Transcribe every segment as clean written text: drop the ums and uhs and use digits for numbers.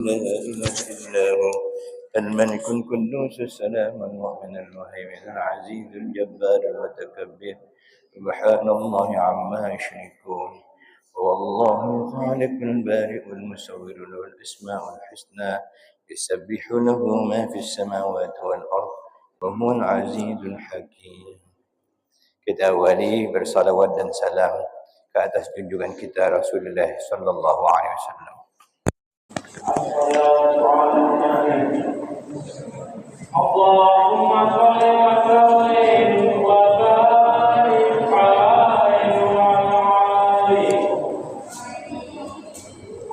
لا إله إلا هو الملك القدوس السلام المؤمن المهيمن العزيز الجبار المتكبر سبحان الله عما يشركون هو الله الخالق البارئ المصور له الأسماء الحسنى يسبح له ما في السماوات والأرض وهو العزيز الحكيم. Kita awali bersalawat dan salam ke atas junjungan kita Rasulullah sallallahu alaihi wasallam. Allahumma shalli wa sallim wa barik alaihi wa alihi.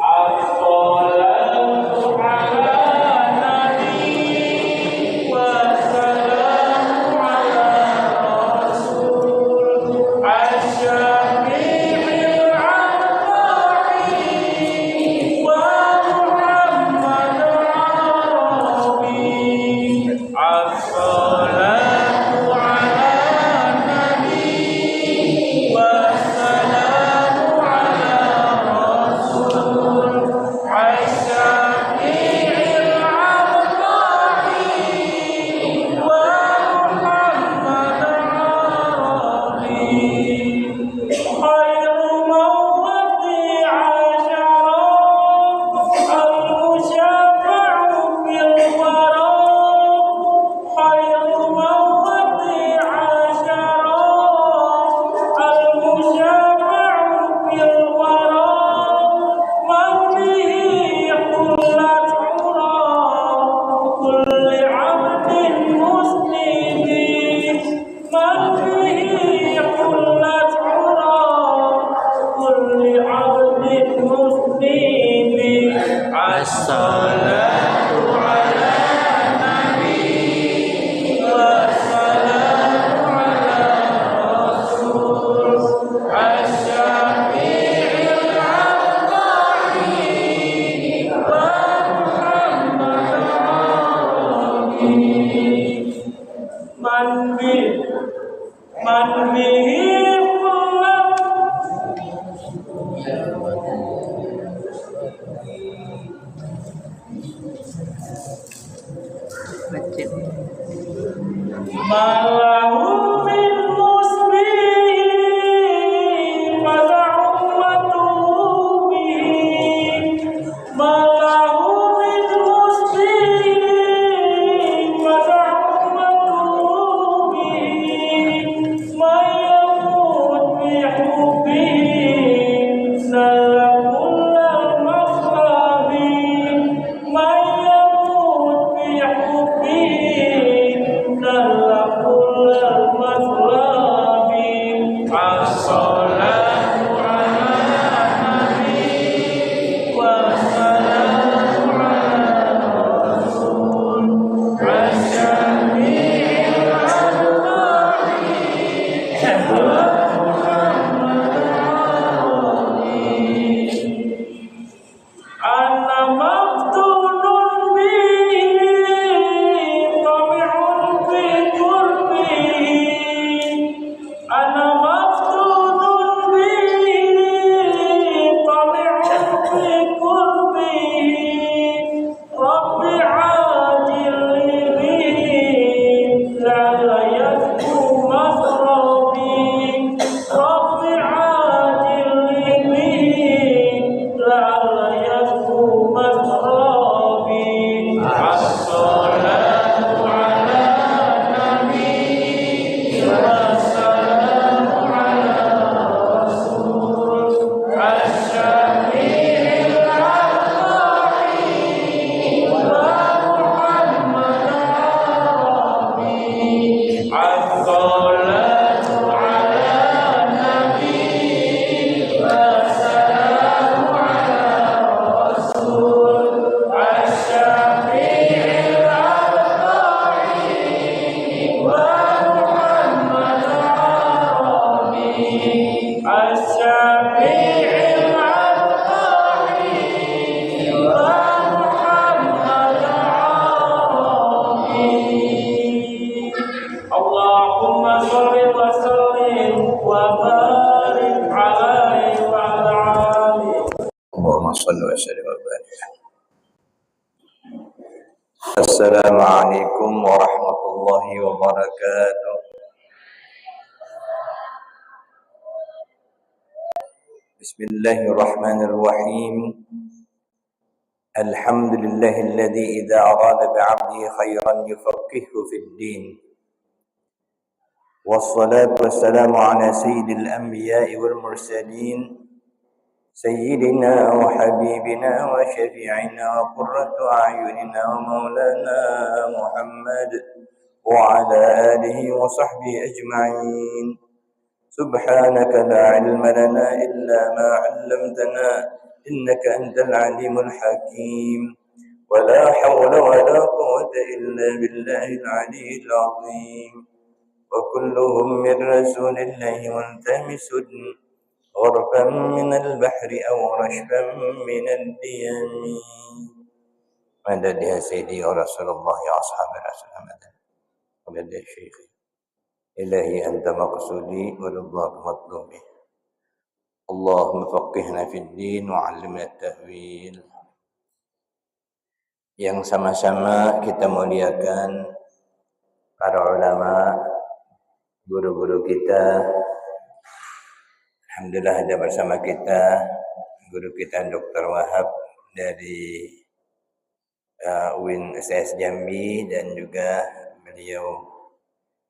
As-salatu ala nabi wa salamu ala rasul asy-syafi'il 'ala'i wa Muhammad arabi. As-salatu ala nabi wa salamu ala rasul asy-syafi'il 'ala'i wa Muhammad arabi. Khairu mawdi'a syara al-musyafa'u fil wara. Khairu mawdi'a syara al-musyafa'u fil wara. Man bihi qullat 'ura kulli 'abdin muslimin. Man bihi qullat 'ura kulli 'abdin muslimin. As-salatu ala nabi wa salamu ala rasul asy-syafi'il 'ala'i wa Muhammad arabi. Man bihi qullat malahu min muslimin wa da'watuhu bihi. Malahu min muslimin wa da'watuhu bihi. Man yamut bi hubbihi nala kullal maqlabi. Man yamut bi hubbihi nala kullal السلام عليكم ورحمة الله وبركاته. بسم الله الرحمن الرحيم. الحمد لله الذي إذا أراد بعبده خيرا يفقهه في الدين، والصلاة والسلام على سيد الأنبياء والمرسلين، سيدنا وحبيبنا وشفيعنا وقرة أعيننا ومولانا محمد وعلى آله وصحبه أجمعين. سبحانك لا علم لنا إلا ما علمتنا إنك أنت العليم الحكيم، ولا حول ولا قوة إلا بالله العلي العظيم. وكلهم من رسول الله ملتمس غرفا من البحر أو رشفا من الديم. مدد يا سيدي ورسول الله يا أصحاب رسول مدد. مدد يا شيخي إلهي أنت مقصودي ورضاك مطلوبي. اللهم فقهنا في الدين وعلمنا التأويل. Yang sama-sama kita muliakan para ulama, guru-guru kita. Alhamdulillah ada bersama kita guru kita Dr. Wahab dari UIN USS Jambi, dan juga beliau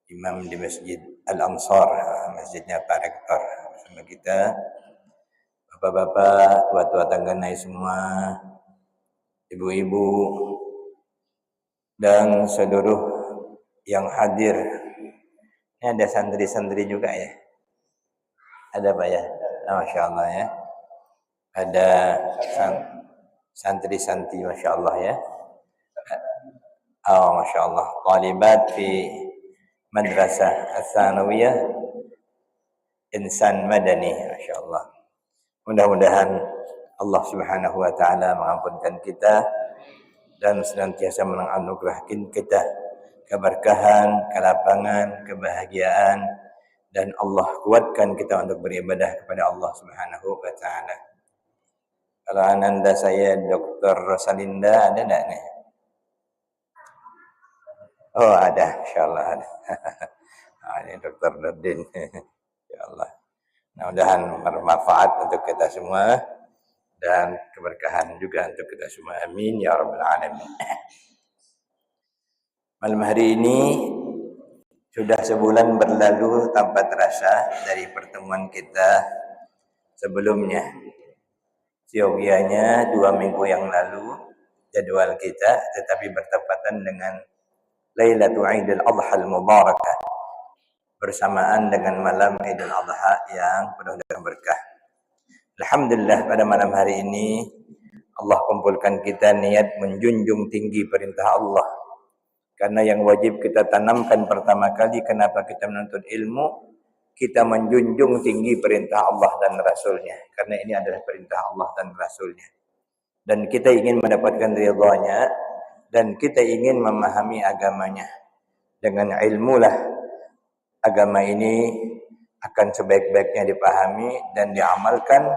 imam di Masjid Al-Ansar, masjidnya Pak Rektor, bersama kita. Bapak-bapak, tua-tua tangganai semua, ibu-ibu, dan seluruh yang hadir. Ini ada santri-santri juga ya? Ada Pak ya? Masya Allah ya. Ada santri-santri Masya Allah ya. Oh Masya Allah. Talibat fi Madrasah Ats-Tsanawiyah Insan Madani. Masya Allah. Mudah-mudahan Allah Subhanahu wa Ta'ala mengampunkan kita dan senantiasa menganugerahkan kita keberkahan, kelapangan, kebahagiaan, dan Allah kuatkan kita untuk beribadah kepada Allah Subhanahu wa Ta'ala. Kalau ananda saya Dr. Rosalinda ada enggak nih? Oh ada, insyaallah ada. Ini Dr. Nurdin. Insyaallah. Mudah-mudahan bermanfaat untuk kita semua dan keberkahan juga untuk kita semua. Amin ya rabbal alamin. Malam hari ini sudah sebulan berlalu tanpa terasa dari pertemuan kita sebelumnya. Siogianya 2 minggu yang lalu jadwal kita, tetapi bertepatan dengan Lailatul Aidil Adha al-Mubarakah, bersamaan dengan malam Idul Adha yang penuh dengan berkah. Alhamdulillah pada malam hari ini Allah kumpulkan kita niat menjunjung tinggi perintah Allah. Karena yang wajib kita tanamkan pertama kali kenapa kita menuntut ilmu, kita menjunjung tinggi perintah Allah dan Rasulnya. Karena ini adalah perintah Allah dan Rasulnya. Dan kita ingin mendapatkan ridhanya, dan kita ingin memahami agamanya. Dengan ilmulah agama ini akan sebaik-baiknya dipahami dan diamalkan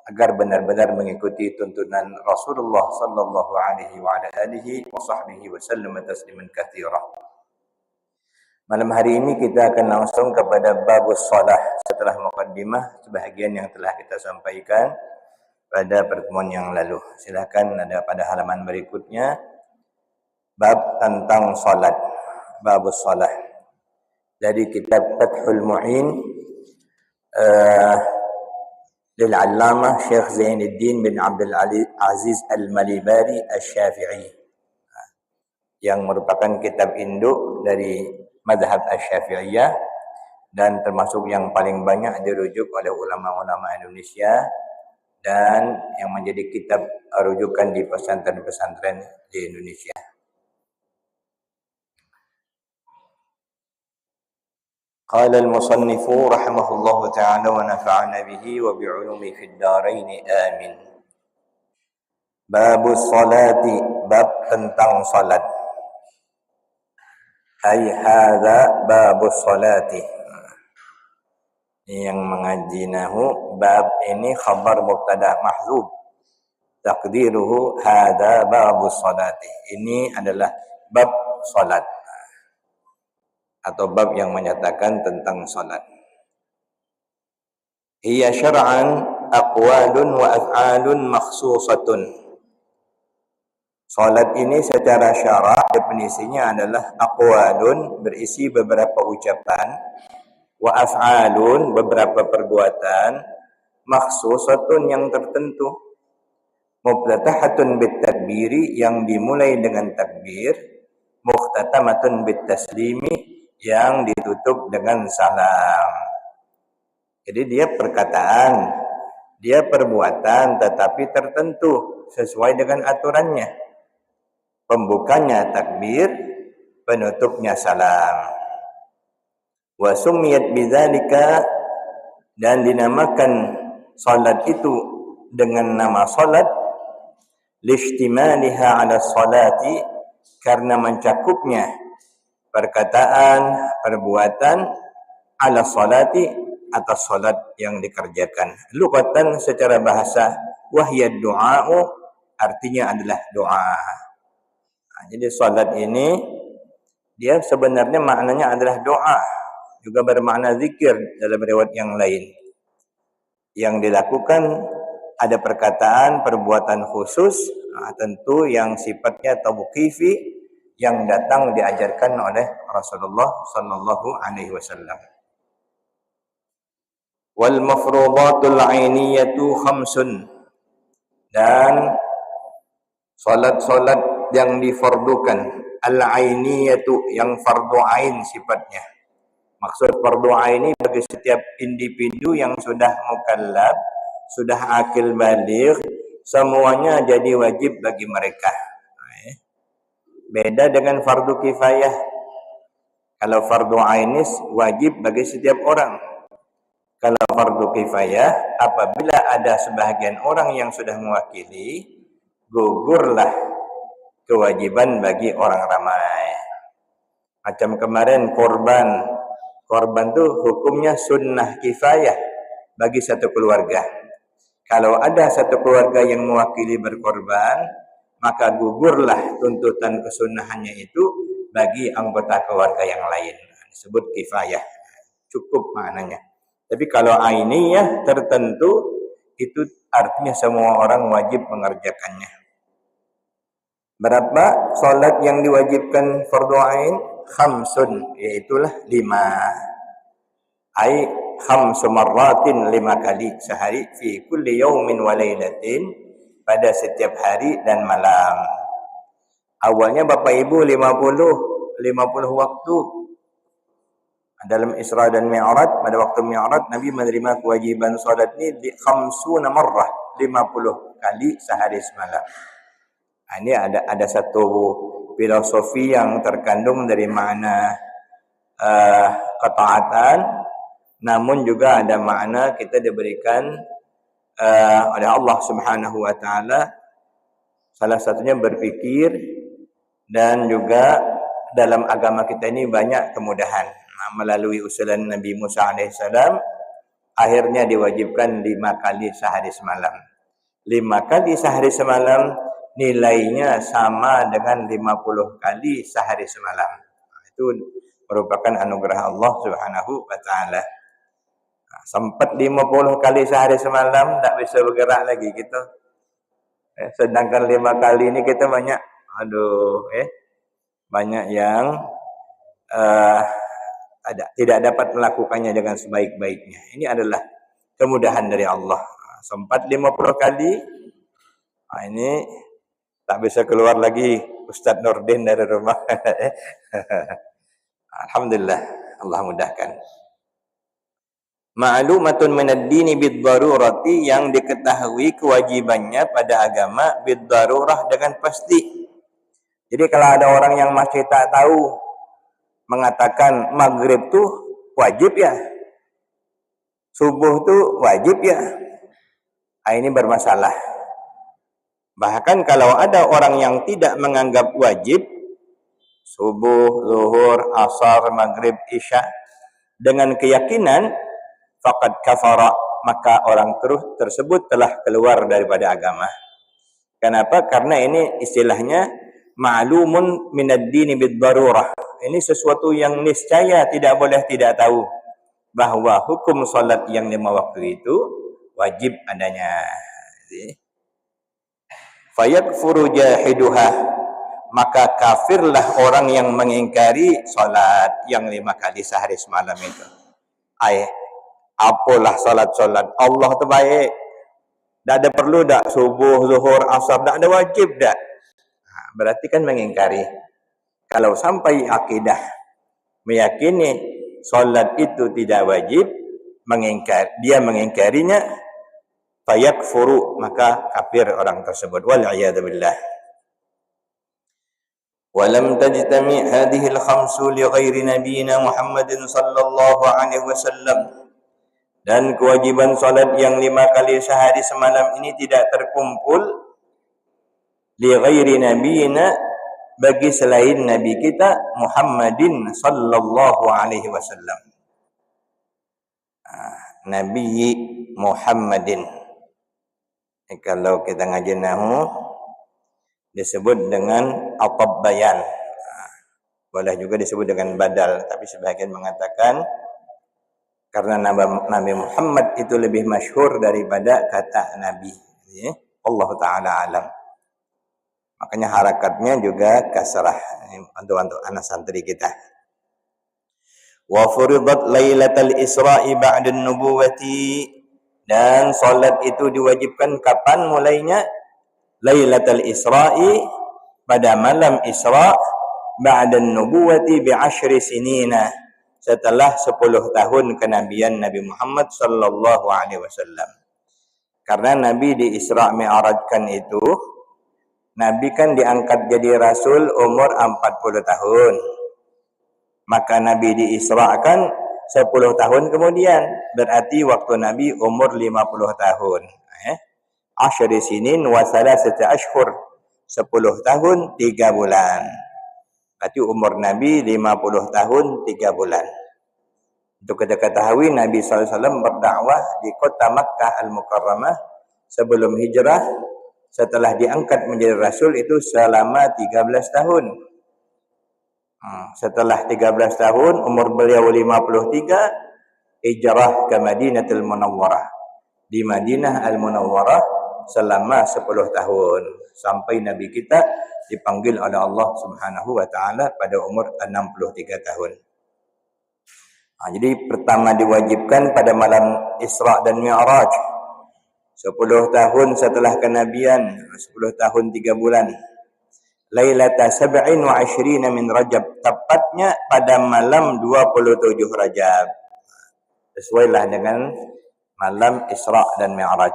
agar benar-benar mengikuti tuntunan Rasulullah sallallahu alaihi wa alihi wa sahbihi wasallam tasliman katsira. Malam hari ini kita akan langsung kepada babus shalah setelah muqaddimah sebahagian yang telah kita sampaikan pada pertemuan yang lalu. Silakan ada pada halaman berikutnya bab tentang salat, babus shalah. Dari kitab Fathul Mu'in للعلامة Syekh Zainuddin bin Abdul Aziz Al-Malibari Asy-Syafi'i, yang merupakan kitab induk dari mazhab Asy-Syafi'iyah dan termasuk yang paling banyak dirujuk oleh ulama-ulama Indonesia dan yang menjadi kitab rujukan di pesantren-pesantren di Indonesia. قال المصنف رحمه الله تعالى ونفعنا به وبعلومه في الدارين آمين. باب الصلاة, bab tentang salat. Ai hadza babus salati. Yang mengajinahu bab ini khabar mubtada mahdzuf. Taqdiruhu hadza babus salati. Ini adalah bab salat atau bab yang menyatakan tentang salat. Hiya syar'an aqwalun wa af'alun makhsusatun. Salat ini secara syarak definisinya adalah aqwalun, berisi beberapa ucapan, wa af'alun, beberapa perbuatan, makhsusatun, yang tertentu, mubtatahatun bit takbiri, yang dimulai dengan takbir, mukhtatamatun bit taslimi, yang ditutup dengan salam. Jadi dia perkataan, dia perbuatan, tetapi tertentu sesuai dengan aturannya. Pembukanya takbir, penutupnya salam. Wa summiyat bidzalika, dan dinamakan salat itu dengan nama salat, lishtimaliha ala salati, karena mencakupnya perkataan, perbuatan, ala salati, atas salat yang dikerjakan. Lughatan, secara bahasa, wahiyad du'a'u, artinya adalah doa. Jadi salat ini dia sebenarnya maknanya adalah doa, juga bermakna zikir dalam riwayat yang lain. Yang dilakukan ada perkataan, perbuatan khusus, tentu yang sifatnya tauqifi, yang datang diajarkan oleh Rasulullah sallallahu alaihi wasallam. Wal mafruḍatul 'ainiyatu khamsun, dan salat-salat yang difardukan, al-'ainiyatu, yang fardu ain sifatnya. Maksud fardu ain ini bagi setiap individu yang sudah mukallaf, sudah akil baligh, semuanya jadi wajib bagi mereka. Beda dengan fardu kifayah. Kalau fardu ain wajib bagi setiap orang. Kalau fardu kifayah, apabila ada sebahagian orang yang sudah mewakili, gugurlah kewajiban bagi orang ramai. Macam kemarin korban tu hukumnya sunnah kifayah bagi satu keluarga. Kalau ada satu keluarga yang mewakili berkorban, maka gugurlah tuntutan kesunahannya itu bagi anggota keluarga yang lain. Disebut kifayah. Cukup maknanya. Tapi kalau ainiyah tertentu, itu artinya semua orang wajib mengerjakannya. Berapa salat yang diwajibkan fardu ain? Khamsun, yaitulah 5. Ai khamsu marratin, 5 kali sehari, fi kulli yaumin wa lailatin, pada setiap hari dan malam. Awalnya Bapak Ibu 50 waktu. Dalam Isra dan Mi'raj, pada waktu Mi'raj Nabi menerima kewajiban salat ini di khamsuna marrah, 50 kali sehari semalam. Ini ada satu filosofi yang terkandung dari makna ketaatan, namun juga ada makna kita diberikan oleh Allah Subhanahu wa taala, salah satunya berpikir, dan juga dalam agama kita ini banyak kemudahan. Melalui usulan Nabi Musa alaihissalam, akhirnya diwajibkan 5 kali sehari semalam. 5 kali sehari semalam nilainya sama dengan 50 kali sehari semalam. Itu merupakan anugerah Allah Subhanahu wa taala. Sempat 50 kali sehari semalam, tak bisa bergerak lagi kita. Sedangkan 5 kali ini kita banyak, banyak yang tidak dapat melakukannya dengan sebaik-baiknya. Ini adalah kemudahan dari Allah. Sempat 50 kali, ini tak bisa keluar lagi Ustaz Nurdin dari rumah. Alhamdulillah, Allah mudahkan. Ma'lumatun minad dini bid-darurati, yang diketahui kewajibannya pada agama bid-darurah, dengan pasti. Jadi kalau ada orang yang masih tak tahu, mengatakan maghrib tu wajib ya, subuh tu wajib ya, ini bermasalah. Bahkan kalau ada orang yang tidak menganggap wajib subuh, zuhur, asar, maghrib, isya dengan keyakinan, faqad kafara, maka orang tersebut telah keluar daripada agama. Kenapa? Karena ini istilahnya ma'lumun minad dini bid-darurah. Ini sesuatu yang niscaya, tidak boleh tidak tahu bahawa hukum solat yang 5 waktu itu wajib adanya. Fayakfuru jahiduha, maka kafirlah orang yang mengingkari solat yang 5 kali sehari semalam itu. Apalah solat-solat Allah tu baik, tak ada perlu dak subuh, zuhur, asar, tak ada wajib dak. Berarti kan mengingkari. Kalau sampai akidah meyakini solat itu tidak wajib, dia mengingkarinya, fayakfuru, maka kafir orang tersebut. Wal'iyadu billah. Walam tajtami hadhihi al-khamsu li ghairi nabiyina Muhammadin sallallahu alaihi wasallam. Dan kewajiban salat yang 5 kali sehari semalam ini tidak terkumpul li ghairi nabiyina, bagi selain nabi kita Muhammadin sallallahu alaihi wasallam. Nabi Muhammadin. Kalau kita ngaji nahwu disebut dengan atab bayan. Boleh juga disebut dengan badal, tapi sebagian mengatakan karena Nabi Muhammad itu lebih masyhur daripada kata Nabi. Allah Ta'ala alam. Makanya harakatnya juga kasrah untuk anak santri kita. Wa furidat lailatul Isra'i ba'da an-nubuwati, dan salat itu diwajibkan kapan mulainya? Lailatul Isra'i, pada malam Isra', ba'da an-nubuwati bi'10 sinina, setelah 10 tahun kenabian Nabi Muhammad sallallahu alaihi wasallam. Karena Nabi di Isra' Mi'rajkan itu, Nabi kan diangkat jadi Rasul umur 40 tahun. Maka Nabi di Isra'kan 10 tahun kemudian. Berarti waktu Nabi umur 50 tahun. 10 sinin wa 3 ashhur. 10 tahun 3 bulan. Berarti umur Nabi 50 tahun 3 bulan. Untuk kita ketahui Nabi SAW berdakwah di kota Makkah Al-Mukarramah sebelum hijrah. Setelah diangkat menjadi Rasul itu selama 13 tahun. Setelah 13 tahun, umur beliau 53, hijrah ke Madinatul Munawwarah. Di Madinah Al-Munawwarah selama 10 tahun. Sampai Nabi kita dipanggil oleh Allah Subhanahu wa Ta'ala pada umur 63 tahun. Jadi pertama diwajibkan pada malam Isra' dan Mi'raj. 10 tahun setelah kenabian, 10 tahun 3 bulan. Lailata 27 min Rajab, tepatnya pada malam 27 Rajab. Sesuailah dengan malam Isra' dan Mi'raj.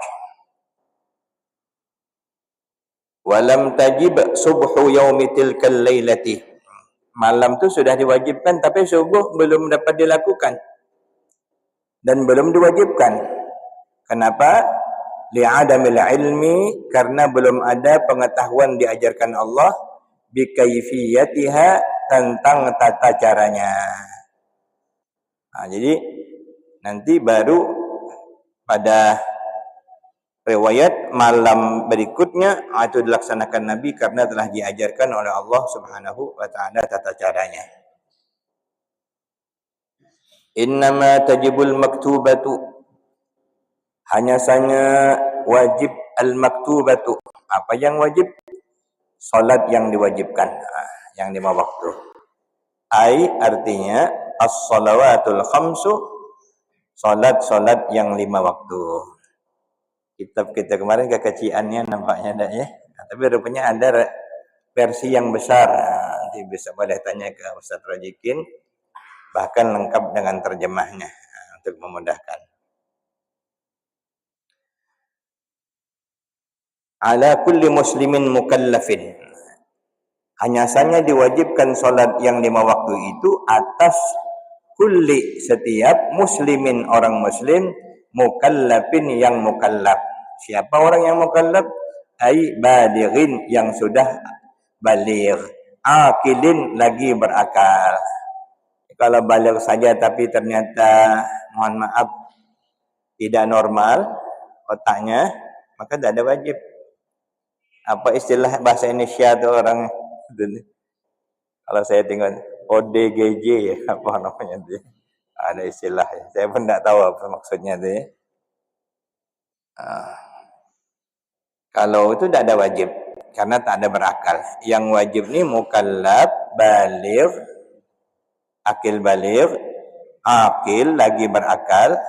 Walam tajib subhu yaumi tilkal lailati. Malam tu sudah diwajibkan tapi subuh belum dapat dilakukan. Dan belum diwajibkan. Kenapa? Li'adamil ilmi, karena belum ada pengetahuan diajarkan Allah bikaifiyatiha, tentang tata caranya. Jadi nanti baru pada riwayat malam berikutnya itu dilaksanakan Nabi karena telah diajarkan oleh Allah Subhanahu wa Ta'ala tata caranya. Innama tajibul maktubatu, hanya saja wajib al-maktubatu. Apa yang wajib? Salat yang diwajibkan, yang 5 waktu. Artinya as-salawatul khamsu, salat-salat yang 5 waktu. Kitab kita kemarin kekeciannya nampaknya ada ya. Tapi rupanya ada versi yang besar. Nanti bisa boleh tanya ke Ustaz Rajikin, bahkan lengkap dengan terjemahnya untuk memudahkan. Ala kulli muslimin mukallafin, hanya saja diwajibkan solat yang 5 waktu itu atas kulli, setiap muslimin, orang muslim, mukallafin, yang mukallaf. Siapa orang yang mukallaf? Balighin, yang sudah baligh, akilin, lagi berakal. Kalau baligh saja tapi ternyata mohon maaf tidak normal otaknya, maka tidak ada wajib. Apa istilah bahasa Indonesia tu orang Kalau saya tengok ODGJ, apa namanya tu? Ada istilah. Saya pun tak tahu apa maksudnya tu. Kalau itu tak ada wajib. Karena tak ada berakal. Yang wajib ni mukallaf, baligh, akil baligh, akil lagi berakal,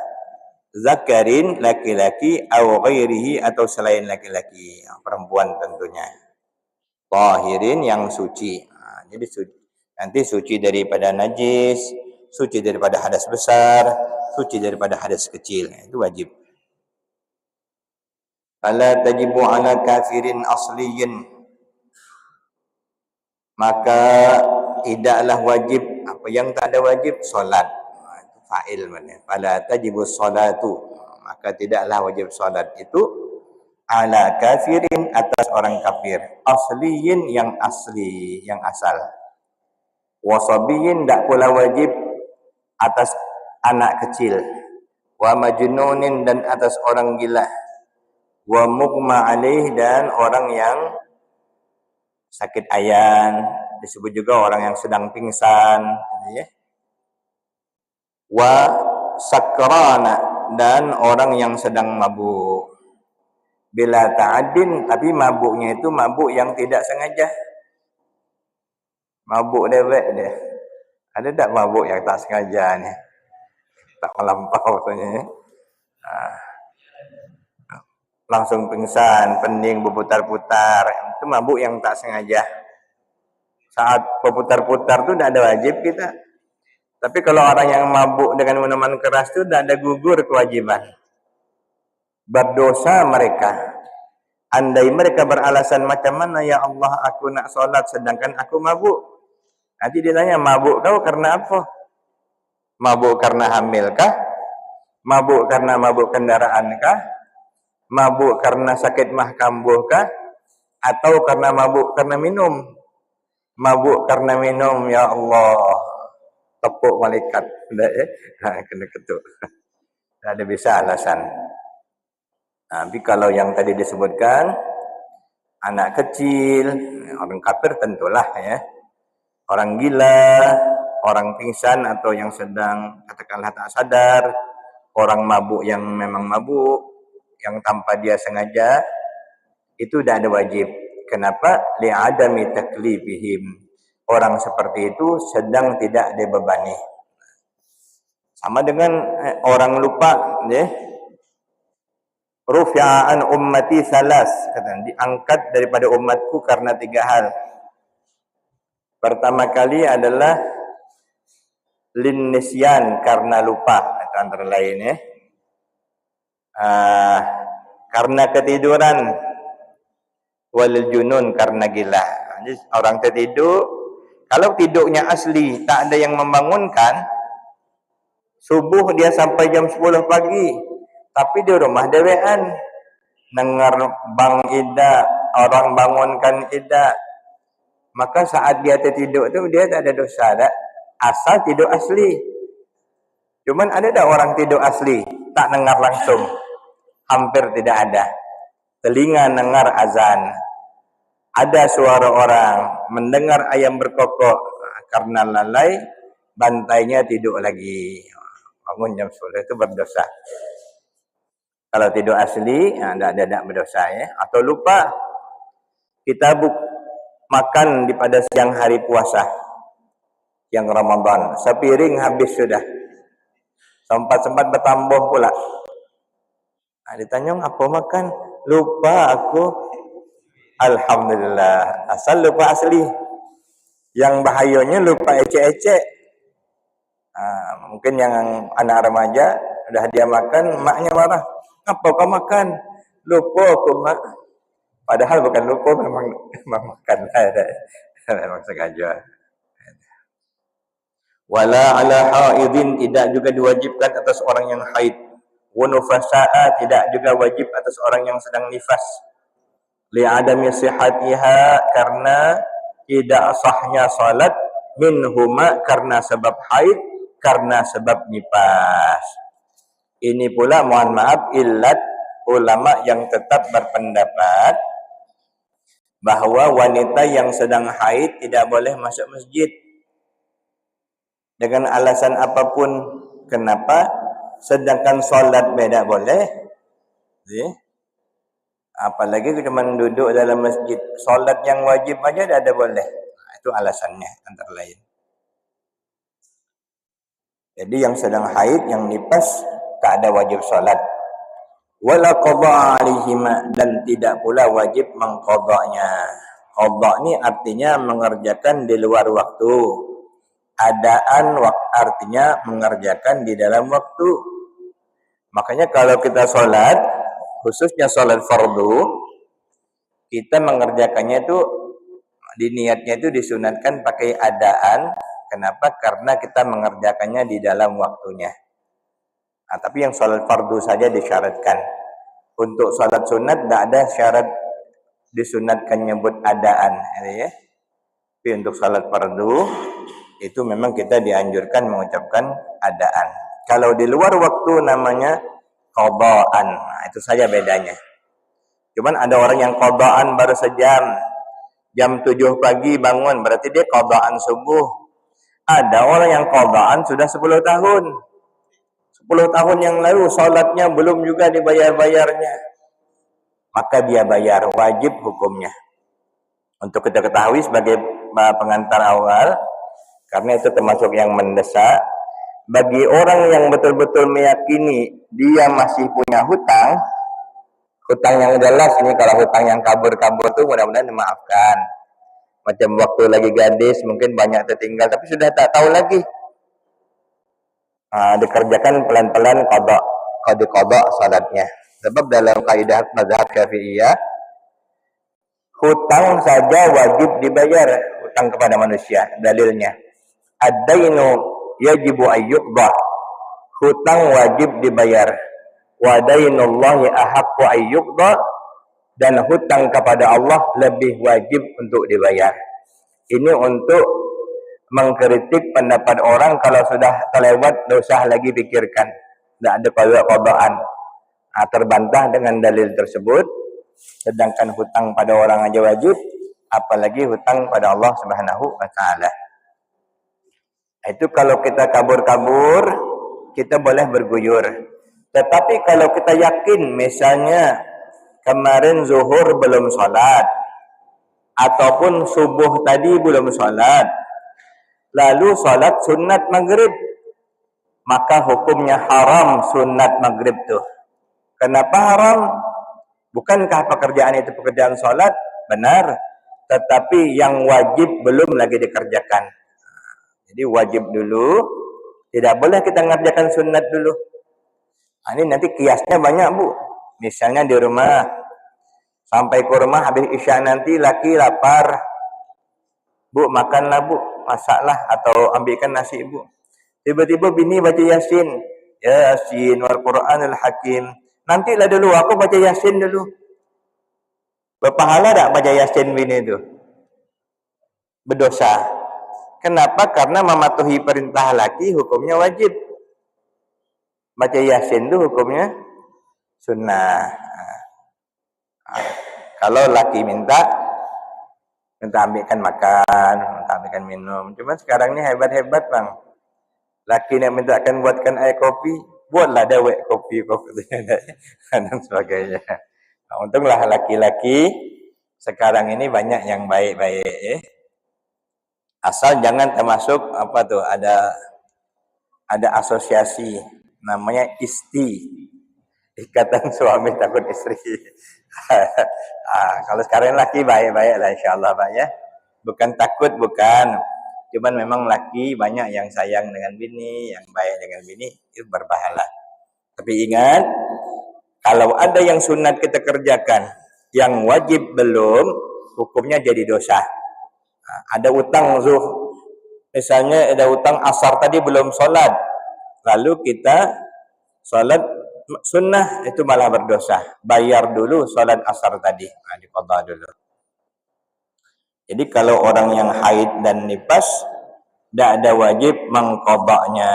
zakarin laki-laki atau ghairihi atau selain laki-laki, perempuan tentunya, tahirin yang suci. Jadi nanti suci daripada najis, suci daripada hadas besar, suci daripada hadas kecil, itu wajib. Fala tajibu ala kafirin asliyin, maka tidaklah wajib. Apa yang tak ada wajib? Solat. Itu fa'il maknanya. Fala tajibu solatu, maka tidaklah wajib solat itu ala kafirin, atas orang kafir, asliyin yang asli, yang asal, wasabiyin tak pula wajib atas anak kecil, wa majnunin dan atas orang gila, wa mughma alaih dan orang yang sakit ayan, disebut juga orang yang sedang pingsan, ya. Wa sakrana dan orang yang sedang mabuk. Bila ta'adin, tapi mabuknya itu mabuk yang tidak sengaja. Mabuk dewek dia. Ada tak mabuk yang tak sengaja ni? Tak melampau sebenarnya. Langsung pingsan, pening berputar-putar. Itu mabuk yang tak sengaja. Saat berputar-putar tu tak ada wajib kita. Tapi kalau orang yang mabuk dengan minuman keras tu tak ada gugur kewajiban. Berdosa mereka. Andai mereka beralasan, macam mana ya Allah aku nak solat sedangkan aku mabuk. Nanti dia tanya, mabuk kau karena apa? Mabuk karena hamil kah? Mabuk karena mabuk kendaraan kah? Mabuk karena sakit mah kambuh kah? Atau karena mabuk karena minum? Mabuk karena minum, ya Allah, tepuk malaikat. Kena ketuk. Tak ada bisa alasan. Tapi kalau yang tadi disebutkan, anak kecil, orang kafir tentulah ya. Orang gila, orang pingsan atau yang sedang katakanlah tak sadar, orang mabuk yang memang mabuk, yang tanpa dia sengaja, itu tidak ada wajib. Kenapa? Li'adami taklifihim. Orang seperti itu sedang tidak dibebani. Sama dengan orang lupa, ya. Rufi'an ummati salas, diangkat daripada umatku karena 3 hal. Pertama kali adalah linnisyan, karena lupa, itu antara lain ya. Karena ketiduran, walil junun, karena gila. Jadi orang tertidur, kalau tidurnya asli, tak ada yang membangunkan, subuh dia sampai jam 10 pagi, tapi di rumah dewean, dengar bang ida, orang bangunkan ida, maka saat dia tertidur tu dia tak ada dosa dah, asal tidur asli. Cuman ada tak orang tidur asli tak dengar langsung? Hampir tidak ada. Telinga dengar azan, ada suara orang, mendengar ayam berkokok, karena lalai bantainya tidur lagi, bangun jam 10, itu berdosa. Kalau tidur asli, tidak berdosa ya. Atau lupa, kita makan di pada siang hari puasa, yang Ramadan, sepiring habis sudah, sempat bertambah pula. Ditanya, apa makan? Lupa aku. Alhamdulillah, asal lupa asli. Yang bahayanya lupa ecek-ecek. Mungkin yang anak remaja, sudah dia makan, maknya marah. Apa kau makan? Lupa aku, mak. Padahal bukan lupa, memang makan. Memang sengaja. Wala ala haidin, tidak juga diwajibkan atas orang yang haid. Wa nufasa'a, tidak juga wajib atas orang yang sedang nifas. Li'adami sihatiha, karena tidak sahnya salat, minhuma, karena sebab haid, karena sebab nifas. Ini pula, mohon maaf, illat ulama yang tetap berpendapat bahwa wanita yang sedang haid tidak boleh masuk masjid dengan alasan apapun. Kenapa? Sedangkan solat beda boleh. Apalagi cuma duduk dalam masjid. Solat yang wajib aja ada boleh. Itu alasannya antara lain. Jadi yang sedang haid, yang nifas, tak ada wajib solat. Wala qadha alaihima, dan tidak pula wajib mengqadanya. Qadha ni artinya mengerjakan di luar waktu. Adaan artinya mengerjakan di dalam waktu. Makanya kalau kita solat, khususnya solat fardu, kita mengerjakannya itu di niatnya itu disunatkan pakai adaan. Kenapa? Karena kita mengerjakannya di dalam waktunya. Nah, tapi yang sholat fardu saja disyaratkan. Untuk sholat sunat tidak ada syarat disunatkan nyebut adaan, ya. Tapi untuk sholat fardu itu memang kita dianjurkan mengucapkan adaan. Kalau di luar waktu namanya qadaan. Nah, itu saja bedanya. Cuman ada orang yang qadaan baru sejam. Jam 7 pagi bangun, berarti dia qadaan subuh. Ada orang yang qadaan sudah 10 tahun. 10 tahun yang lalu salatnya belum juga dibayar-bayarnya. Maka dia bayar, wajib hukumnya. Untuk kita ketahui sebagai pengantar awal, karena itu termasuk yang mendesak, bagi orang yang betul-betul meyakini dia masih punya hutang yang jelas ini, kalau hutang yang kabur-kabur itu mudah-mudahan dimaafkan. Macam waktu lagi gadis mungkin banyak tertinggal, tapi sudah tak tahu lagi. Dikerjakan pelan-pelan qada salatnya. Sebab dalam kaidah mazhab Syafi'iyah, hutang saja wajib dibayar, hutang kepada manusia. Dalilnya, ad-dainu yajibu ayyuqdah, hutang wajib dibayar. Wa dainullahi ahaqqu ayyuqdah, dan hutang kepada Allah lebih wajib untuk dibayar. Ini untuk mengkritik pendapat orang kalau sudah terlewat, tidak usah lagi pikirkan, tidak ada qadaan. Terbantah dengan dalil tersebut. Sedangkan hutang pada orang aja wajib, apalagi hutang pada Allah Subhanahu wa taala. Itu kalau kita kabur-kabur, kita boleh berguyur. Tetapi kalau kita yakin, misalnya kemarin zuhur belum sholat, ataupun subuh tadi belum sholat, lalu sholat sunat maghrib, maka hukumnya haram sunat maghrib tuh. Kenapa haram? Bukankah pekerjaan itu pekerjaan sholat? Benar. Tetapi yang wajib belum lagi dikerjakan. Jadi wajib dulu. Tidak boleh kita ngerjakan sunat dulu. Ini nanti kiasnya banyak, Bu. Misalnya di rumah, sampai ke rumah habis isya nanti laki lapar. Bu, makanlah Bu, masaklah atau ambilkan nasi Bu. Tiba-tiba bini baca Yasin. Yasin wal Qur'anul Hakim. Nantilah dulu, aku baca Yasin dulu. Berpahala tak baca Yasin bini itu? Berdosa. Kenapa? Karena mematuhi perintah laki hukumnya wajib. Baca Yasin itu hukumnya sunnah. Kalau laki minta ambilkan makan, minta ambilkan minum. Cuma sekarang ni hebat-hebat bang. Laki yang minta akan buatkan air kopi, buatlah dawet kopi dan sebagainya. Untunglah laki-laki sekarang ini banyak yang baik-baik. Asal jangan termasuk apa tuh, ada asosiasi namanya ISTI, Ikatan Suami Takut Istri. Kalau sekarang laki baik-baik lah insyaallah Pak ya. Bukan takut, bukan. Cuman memang laki banyak yang sayang dengan bini, yang baik dengan bini, itu berpahala. Tapi ingat, kalau ada yang sunat kita kerjakan, yang wajib belum, hukumnya jadi dosa. Ada utang misalnya ada utang asar tadi belum sholat, lalu kita sholat sunnah, itu malah berdosa. Bayar dulu sholat asar tadi, diqadha dulu. Jadi kalau orang yang haid dan nifas, tidak ada wajib mengqadhanya.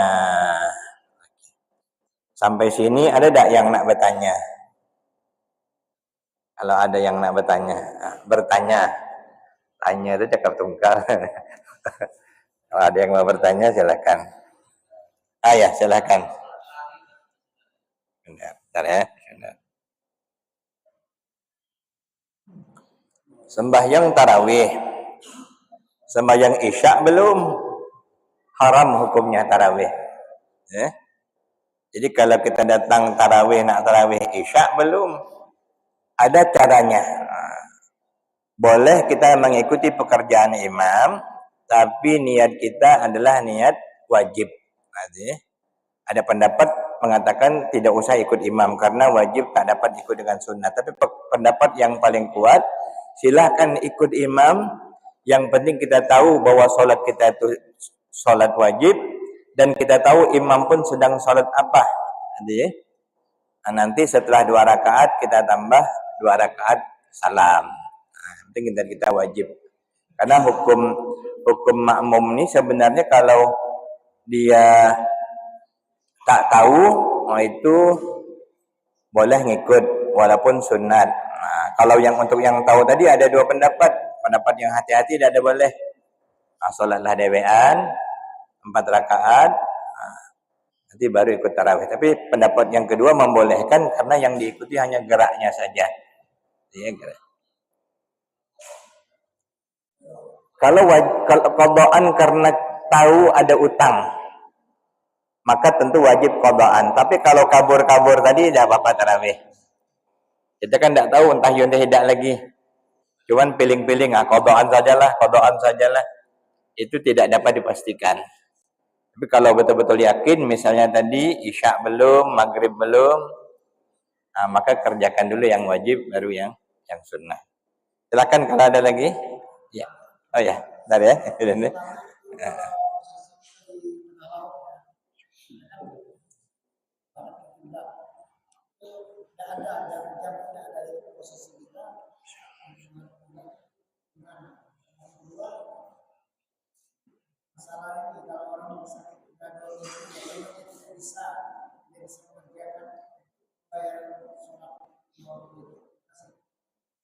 Sampai sini ada tak yang nak bertanya? Kalau ada yang nak bertanya, tanya itu cakap tungkar. Kalau ada yang mau bertanya silakan. Ya silakan. Bentar ya. Sembahyang tarawih, sembahyang isya belum, haram hukumnya tarawih. Ya. Jadi kalau kita datang tarawih, nak tarawih isya belum, ada caranya. Boleh kita mengikuti pekerjaan imam, tapi niat kita adalah niat wajib. Ada pendapat mengatakan tidak usah ikut imam karena wajib tak dapat ikut dengan sunnah. Tapi pendapat yang paling kuat, silahkan ikut imam. Yang penting kita tahu bahwa solat kita itu solat wajib dan kita tahu imam pun sedang solat apa. Nanti setelah 2 rakaat kita tambah 2 rakaat salam. Penting kita wajib. Karena hukum makmum ini sebenarnya kalau dia tak tahu, itu boleh ngikut walaupun sunat. Kalau untuk yang tahu tadi ada 2 pendapat. Pendapat yang hati-hati tidak ada boleh. Solatlah dewean 4 rakaat. Nanti baru ikut tarawih. Tapi pendapat yang kedua membolehkan karena yang diikuti hanya geraknya saja. Gerak. Kalau qadaan karena tahu ada utang, maka tentu wajib qadaan. Tapi kalau kabur-kabur tadi tidak apa-apa tarawih. Kita kan tidak tahu entah yunda tidak lagi. Cuman piling-piling, qadaan sajalah. Itu tidak dapat dipastikan. Tapi kalau betul-betul yakin, misalnya tadi isya belum, maghrib belum, maka kerjakan dulu yang wajib, baru yang sunnah. Silakan kalau ada lagi. Ya. Oh ya, bentar ya.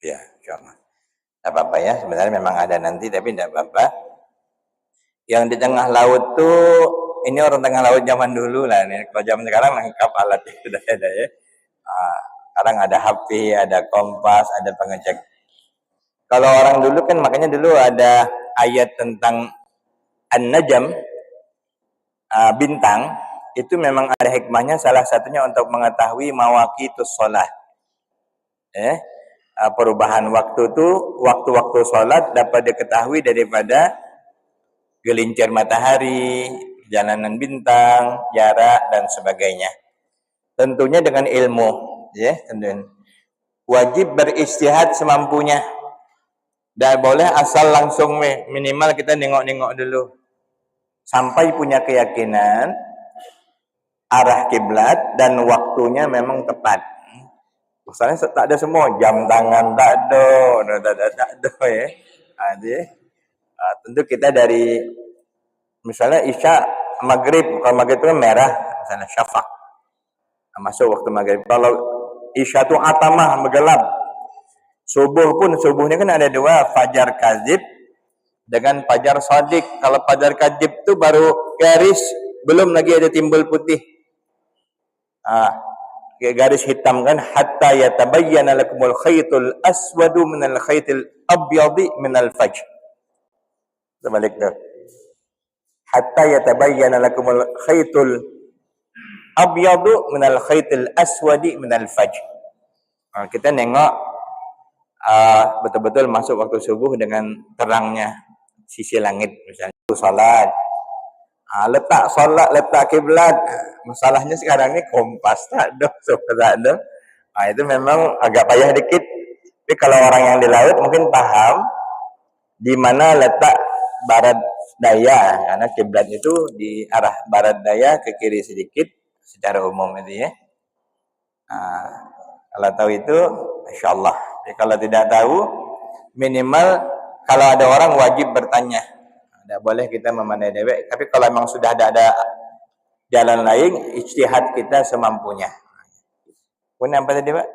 Ya, insyaallah. Tidak apa-apa ya, sebenarnya memang ada nanti tapi tidak apa-apa. Yang di tengah laut tuh, ini orang tengah laut zaman dulu lah nih. Kalau zaman sekarang lengkap alat sudah ada ya. Sekarang ada HP, ada kompas, ada pengecek. Kalau orang dulu kan makanya dulu ada ayat tentang An-Najm, bintang, itu memang ada hikmahnya, salah satunya untuk mengetahui mawaqitus shalah. Perubahan waktu itu, waktu-waktu sholat dapat diketahui daripada gelincir matahari, perjalanan bintang, jarak dan sebagainya. Tentunya dengan ilmu, ya, tentunya. Wajib beristihad semampunya. Dan boleh asal langsung minimal kita nengok-nengok dulu. Sampai punya keyakinan arah kiblat dan waktunya memang tepat. Misalnya tak ada semua, jam tangan tak ada ya. Tentu kita dari misalnya isya, maghrib, kalau maghrib itu merah, misalnya syafaq. Masuk waktu maghrib. Kalau isya itu atamah, bergelap. Subuh pun, subuhnya kan ada 2, fajar kadzib dengan fajar shadiq. Kalau fajar kadzib itu baru garis, belum lagi ada timbul putih. Garis hitam kan, hatta yatabayyana lakumul khaytul aswadu minal khaytil abyadi minal fajr. Sebalik tu. Hatta yatabayyana lakumul khaytul abyadu minal khaytil aswadi minal fajr. Kita nengok betul-betul masuk waktu subuh dengan terangnya sisi langit, misalnya salat. Letak solat, letak kiblat. Masalahnya sekarang ni kompas tak ada, tak ada. Itu memang agak payah dikit. Tapi kalau orang yang di laut mungkin paham di mana letak barat daya, karena kiblat itu di arah barat daya ke kiri sedikit secara umum itu ya. Kalau tahu itu, insyaallah. Jadi kalau tidak tahu, minimal kalau ada orang wajib bertanya. Tidak boleh kita memandai dewek. Tapi kalau memang sudah ada jalan lain, ijtihad kita semampunya. Pun apa tadi Pak?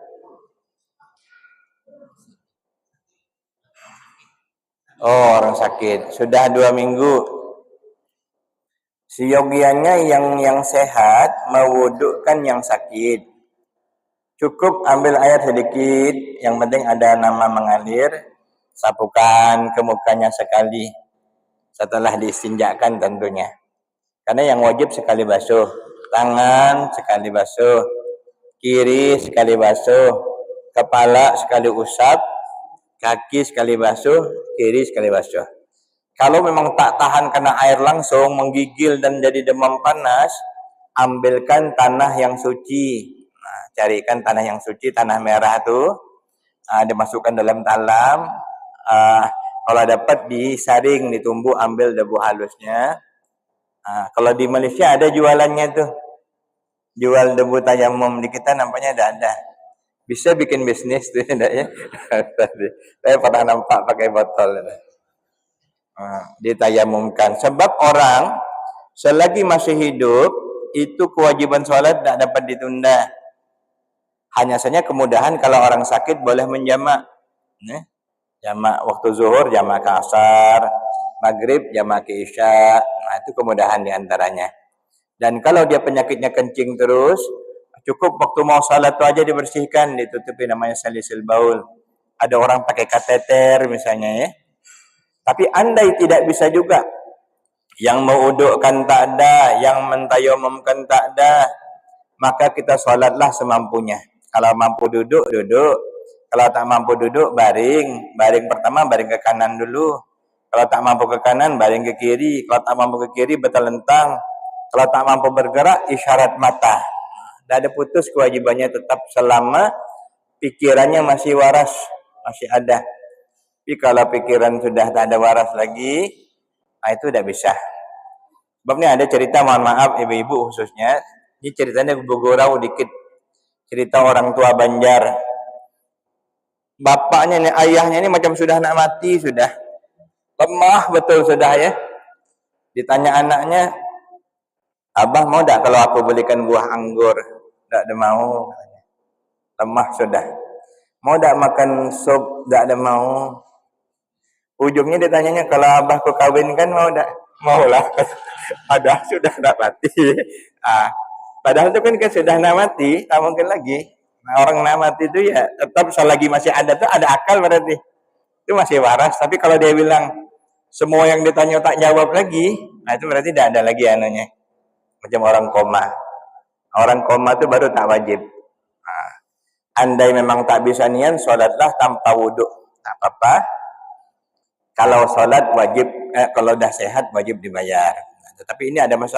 Oh, orang sakit. Sudah 2 minggu. Seyogianya yang sehat mewudukkan yang sakit. Cukup ambil air sedikit, yang penting ada nama mengalir, sapukan ke mukanya sekali. Setelah diistinjakan tentunya. Karena yang wajib sekali basuh. Tangan sekali basuh. Kiri sekali basuh. Kepala sekali usap. Kaki sekali basuh. Kiri sekali basuh. Kalau memang tak tahan kena air langsung, menggigil dan jadi demam panas, ambilkan tanah yang suci. Nah, carikan tanah yang suci, tanah merah itu, dimasukkan dalam talam. Kalau dapat disaring, ditumbuk, ambil debu halusnya. Kalau di Malaysia ada jualannya tuh, jual debu tayamum. Di kita nampaknya ada. Bisa bikin bisnis tuh, ya. Saya pernah nampak pakai botol. Ditayamumkan. Sebab orang selagi masih hidup itu kewajiban sholat tidak dapat ditunda. Hanya saja kemudahan kalau orang sakit boleh menjamak. Jamak waktu zuhur, jamak ke asar, maghrib, jamak ke isya. Nah, itu kemudahan diantaranya. Dan kalau dia penyakitnya kencing terus, cukup waktu mau salat itu aja dibersihkan, ditutupi, namanya salisil baul. Ada orang pakai kateter misalnya, ya. Tapi andai tidak bisa juga, yang mewudukkan tak ada, yang mentayamumkan tak ada, maka kita sholatlah semampunya. Kalau mampu duduk, duduk. Kalau tak mampu duduk, baring. Baring pertama, baring ke kanan dulu. Kalau tak mampu ke kanan, baring ke kiri. Kalau tak mampu ke kiri, bertelentang. Kalau tak mampu bergerak, isyarat mata. Tidak ada putus kewajibannya tetap selama pikirannya masih waras, masih ada. Tapi kalau pikiran sudah tak ada waras lagi, itu tidak bisa. Sebab ini ada cerita, mohon maaf ibu-ibu khususnya, ini ceritanya bergurau dikit. Cerita orang tua Banjar. Bapaknya ini, ayahnya ini macam sudah nak mati, sudah lemah betul sudah, ya. Ditanya anaknya, abah mau tak kalau aku belikan buah anggur? Tak ada mau. Lemah sudah. Mau tak makan sup? Tak ada mau. Ujungnya ditanyanya, kalau abah ku kawinkan mau tak? Maulah. Padahal sudah tak mati. Padahal itu kan sudah nak mati, tak mungkin lagi. Nah, orang nak mati itu ya tetap selagi masih ada tuh ada akal berarti. Itu masih waras. Tapi kalau dia bilang semua yang ditanya tak jawab lagi, nah itu berarti tidak ada lagi anunya. Macam orang koma. Orang koma itu baru tak wajib. Andai memang tak bisa niat, sholatlah tanpa wudhu. Tak apa-apa. Kalau sholat wajib, kalau dah sehat wajib dibayar. Tetapi ini ada masalah.